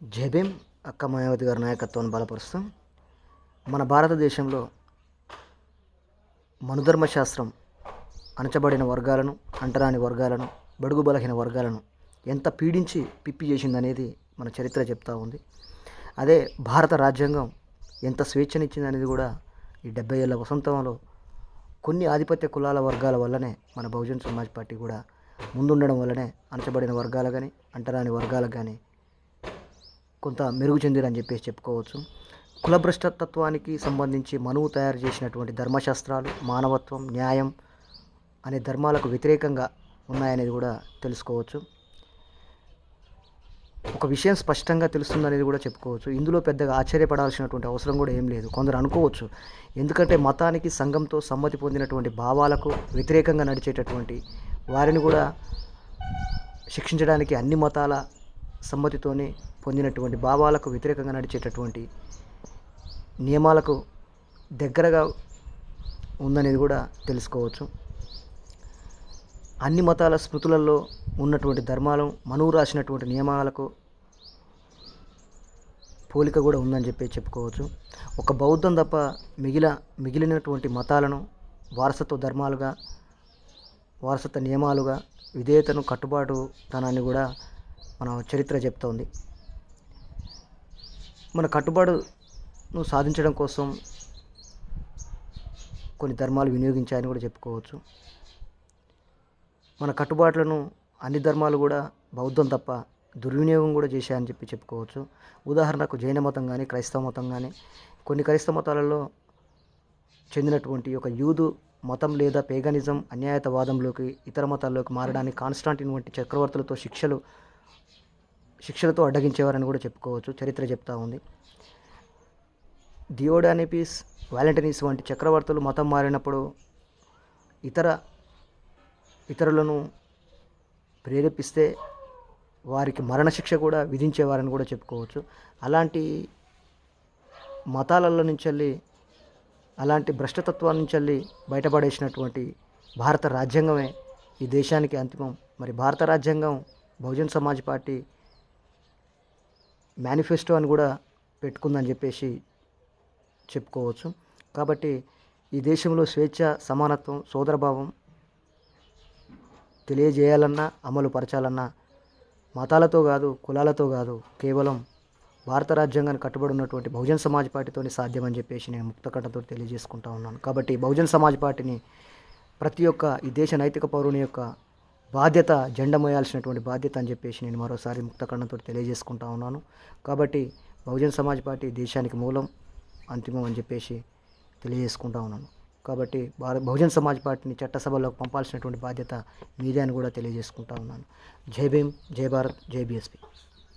జై భీమ్. అక్క మాయావతి గారి నాయకత్వాన్ని బలపరుస్తాం. మన భారతదేశంలో మనుధర్మశాస్త్రం అణచబడిన వర్గాలను, అంటరాని వర్గాలను, బడుగు బలహీన వర్గాలను ఎంత పీడించి పిప్పి చేసిందనేది మన చరిత్ర చెప్తా ఉంది. అదే భారత రాజ్యాంగం ఎంత స్వేచ్ఛనిచ్చిందనేది కూడా ఈ 70 ఏళ్ళ వసంతంలో కొన్ని ఆధిపత్య కులాల వర్గాల వల్లనే మన బహుజన్ సమాజ్ పార్టీ కూడా ముందుండడం వల్లనే అణచబడిన వర్గాలు కానీ, అంటరాని వర్గాలకు కానీ కొంత మెరుగు చెందిరని చెప్పేసి చెప్పుకోవచ్చు. కులభ్రష్టత్వానికి సంబంధించి మనువు తయారు చేసినటువంటి ధర్మశాస్త్రాలు మానవత్వం, న్యాయం అనే ధర్మాలకు వ్యతిరేకంగా ఉన్నాయనేది కూడా తెలుసుకోవచ్చు. ఒక విషయం స్పష్టంగా తెలుస్తుందనేది కూడా చెప్పుకోవచ్చు. ఇందులో పెద్దగా ఆశ్చర్యపడాల్సినటువంటి అవసరం కూడా ఏం లేదు. కొందరు అనుకోవచ్చు, ఎందుకంటే మతానికి సంఘంతో సమ్మతి పొందినటువంటి భావాలకు వ్యతిరేకంగా నడిచేటటువంటి వారిని కూడా శిక్షించడానికి అన్ని మతాల సమ్మతితోనే పొందినటువంటి భావాలకు వ్యతిరేకంగా నడిచేటటువంటి నియమాలకు దగ్గరగా ఉందనేది కూడా తెలుసుకోవచ్చు. అన్ని మతాల స్మృతులలో ఉన్నటువంటి ధర్మాలు మనువు రాసినటువంటి నియమాలకు పోలిక కూడా ఉందని చెప్పి చెప్పుకోవచ్చు. ఒక బౌద్ధం తప్ప మిగిలినటువంటి మతాలను వారసత్వ ధర్మాలుగా, వారసత్వ నియమాలుగా, విధేయతను, కట్టుబాటుతనాన్ని కూడా మన చరిత్ర చెప్తోంది. మన కట్టుబాటును సాధించడం కోసం కొన్ని ధర్మాలు వినియోగించాయని కూడా చెప్పుకోవచ్చు. మన కట్టుబాట్లను అన్ని ధర్మాలు కూడా బౌద్ధం తప్ప దుర్వినియోగం కూడా చేశాయని చెప్పి చెప్పుకోవచ్చు. ఉదాహరణకు జైన మతం కానీ, క్రైస్తవ మతం కానీ, కొన్ని క్రైస్తవ మతాలలో చెందినటువంటి ఒక యూదు మతం లేదా పేగనిజం అన్యాయతవాదంలోకి, ఇతర మతాల్లోకి మారడానికి కాన్స్టాంటిన్ వంటి చక్రవర్తులతో శిక్షలతో అడ్డగించేవారని కూడా చెప్పుకోవచ్చు. చరిత్ర చెప్తా ఉంది. దియోడానిపిస్, వాలంటైనిస్ వంటి చక్రవర్తులు మతం మారినప్పుడు ఇతరులను ప్రేరేపిస్తే వారికి మరణశిక్ష కూడా విధించేవారని కూడా చెప్పుకోవచ్చు. అలాంటి మతాలలో నుంచి, అలాంటి భ్రష్టతత్వాల నుంచి బయటపడేసినటువంటి భారత రాజ్యాంగమే ఈ దేశానికి అంతిమం. మరి భారత రాజ్యాంగం బహుజన్ సమాజ్ పార్టీ మేనిఫెస్టో అని కూడా పెట్టుకుందని చెప్పేసి చెప్పుకోవచ్చు. కాబట్టి ఈ దేశంలో స్వేచ్ఛ, సమానత్వం, సోదరభావం తెలియజేయాలన్నా, అమలు పరచాలన్నా మతాలతో కాదు, కులాలతో కాదు, కేవలం భారత రాజ్యాంగాన్ని కట్టుబడి ఉన్నటువంటి బహుజన్ సమాజ్ పార్టీతోనే సాధ్యమని చెప్పేసి నేను ముక్తకంఠంతో తెలియజేసుకుంటా ఉన్నాను. కాబట్టి బహుజన్ సమాజ్ పార్టీని ప్రతి ఒక్క ఈ దేశ నైతిక పౌరుని యొక్క బాధ్యత, జెండా మోయాల్సినటువంటి బాధ్యత అని చెప్పేసి నేను మరోసారి ముక్తకంఠంతో తెలియజేసుకుంటా ఉన్నాను. కాబట్టి బహుజన్ సమాజ్ పార్టీ దేశానికి మూలం, అంతిమం అని చెప్పేసి తెలియజేసుకుంటా ఉన్నాను. కాబట్టి బహుజన్ సమాజ్ పార్టీని చట్టసభలోకి పంపాల్సినటువంటి బాధ్యత మీదే అని కూడా తెలియజేసుకుంటా ఉన్నాను. జై భీమ్, జై భారత్, జై బీఎస్పీ.